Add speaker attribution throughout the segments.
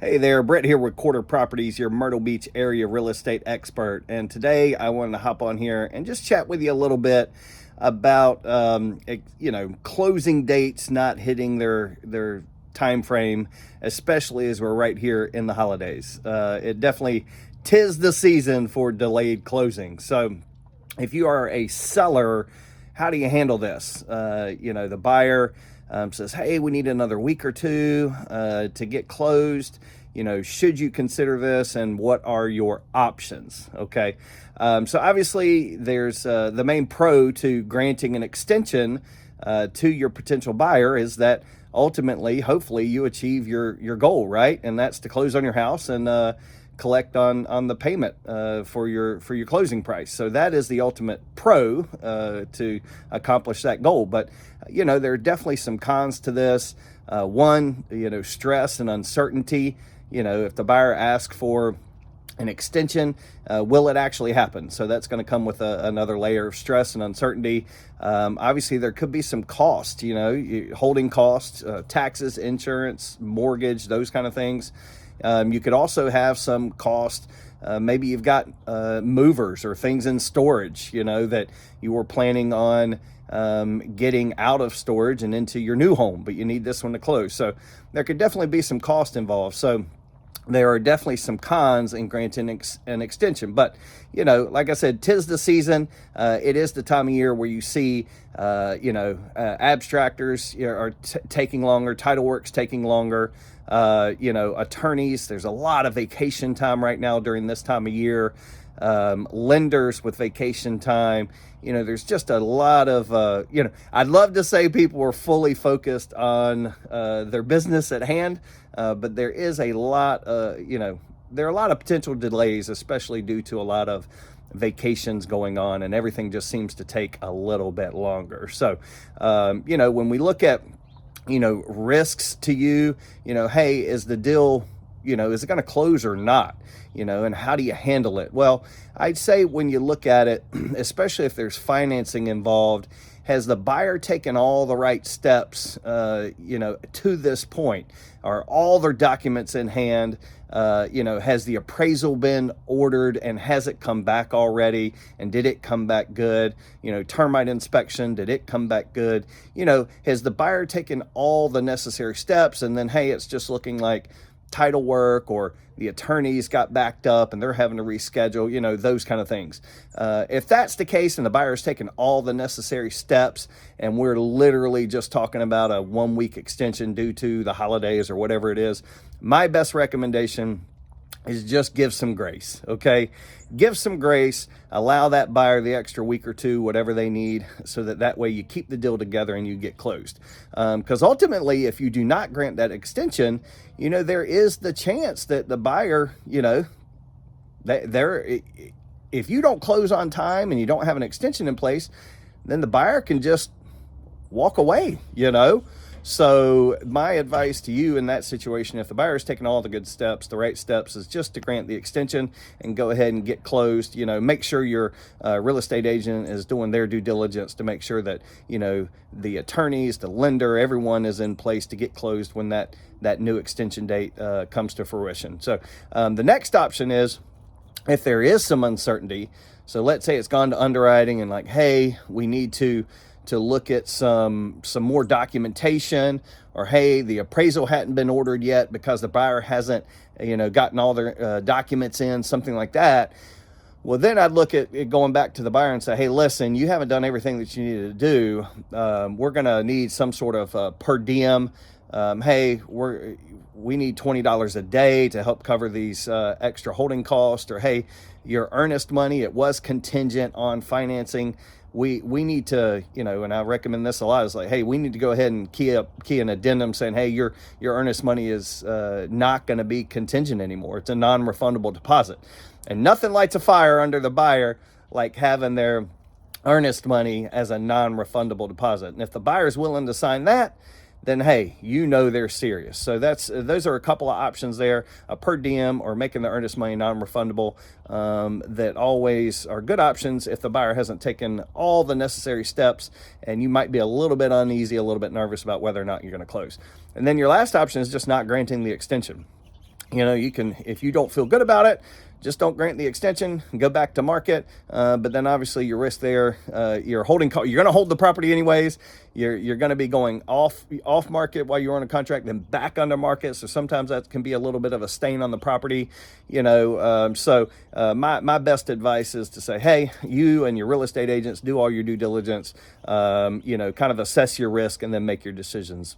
Speaker 1: Hey there, Brett here with Quarter Properties, your Myrtle Beach area real estate expert. And today I wanted to hop on here and just chat with you a little bit about, closing dates not hitting their time frame, especially as we're right here in the holidays. It definitely tis the season for delayed closing. So if you are a seller, how do you handle this? The buyer says, hey, we need another week or two to get closed. Should you consider this, and what are your options? Okay. So obviously there's the main pro to granting an extension to your potential buyer is that ultimately, hopefully you achieve your goal, right? And that's to close on your house and collect on the payment for your closing price. So that is the ultimate pro to accomplish that goal. But there are definitely some cons to this. One, stress and uncertainty. If the buyer asks for an extension, will it actually happen? So that's going to come with another layer of stress and uncertainty. Obviously, there could be some cost, holding costs, taxes, insurance, mortgage, those kind of things. You could also have some cost. Maybe you've got movers or things in storage, that you were planning on getting out of storage and into your new home, but you need this one to close. So there could definitely be some cost involved. So there are definitely some cons in granting an extension. But, like I said, 'tis the season. It is the time of year where you see, abstractors are taking longer, title work's taking longer, attorneys. There's a lot of vacation time right now during this time of year. Lenders with vacation time. There's just a lot of, I'd love to say people were fully focused on their business at hand, but there is a lot, there are a lot of potential delays, especially due to a lot of vacations going on, and everything just seems to take a little bit longer. So, when we look at, risks to you, hey, is the deal, is it going to close or not? And how do you handle it? Well, I'd say when you look at it, especially if there's financing involved, has the buyer taken all the right steps, to this point? Are all their documents in hand? Has the appraisal been ordered, and has it come back already? And did it come back good? Termite inspection, did it come back good? Has the buyer taken all the necessary steps, and then, hey, it's just looking like title work, or the attorneys got backed up and they're having to reschedule, those kind of things. If that's the case and the buyer's taken all the necessary steps, and we're literally just talking about a 1 week extension due to the holidays or whatever it is, my best recommendation is just give some grace, okay? Give some grace, allow that buyer the extra week or two, whatever they need, so that way you keep the deal together and you get closed. Because ultimately, if you do not grant that extension, there is the chance that the buyer, if you don't close on time and you don't have an extension in place, then the buyer can just walk away, So my advice to you in that situation, if the buyer is taking all the good steps, the right steps, is just to grant the extension and go ahead and get closed. Make sure your real estate agent is doing their due diligence to make sure that, the attorneys, the lender, everyone is in place to get closed when that new extension date comes to fruition. So the next option is, if there is some uncertainty, so let's say it's gone to underwriting and like, hey, we need to look at some more documentation, or hey, the appraisal hadn't been ordered yet because the buyer hasn't gotten all their documents in, something like that. Well, then I'd look at it going back to the buyer and say, hey, listen, you haven't done everything that you needed to do. We're going to need some sort of per diem. Hey, we need $20 a day to help cover these extra holding costs, or hey, your earnest money, it was contingent on financing. We need to, and I recommend this a lot, is like, hey, we need to go ahead and key an addendum saying, hey, your earnest money is not going to be contingent anymore. It's a non-refundable deposit. And nothing lights a fire under the buyer like having their earnest money as a non-refundable deposit. And if the buyer is willing to sign that, then hey, they're serious. So those are a couple of options there: a per diem or making the earnest money non-refundable, that always are good options if the buyer hasn't taken all the necessary steps, and you might be a little bit uneasy, a little bit nervous about whether or not you're going to close. And then your last option is just not granting the extension. You know, you can, if you don't feel good about it, just don't grant the extension and go back to market. But then obviously your risk there, you're going to hold the property anyways. You're going to be going off market while you're on a contract, then back under market. So sometimes that can be a little bit of a stain on the property, you know. My best advice is to say, hey, you and your real estate agents do all your due diligence, you know, kind of assess your risk and then make your decisions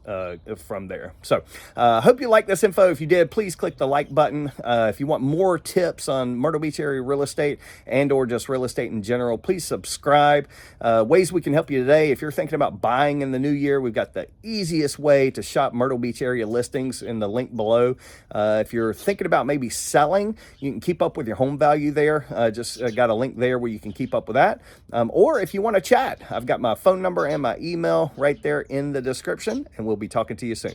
Speaker 1: from there. So hope you like this info. If you did, please click the like button. If you want more tips on Myrtle Beach area real estate and or just real estate in general, please subscribe. Ways we can help you today. If you're thinking about buying in the new year, we've got the easiest way to shop Myrtle Beach area listings in the link below. If you're thinking about maybe selling, you can keep up with your home value there. Just got a link there where you can keep up with that. Or if you want to chat, I've got my phone number and my email right there in the description, and we'll be talking to you soon.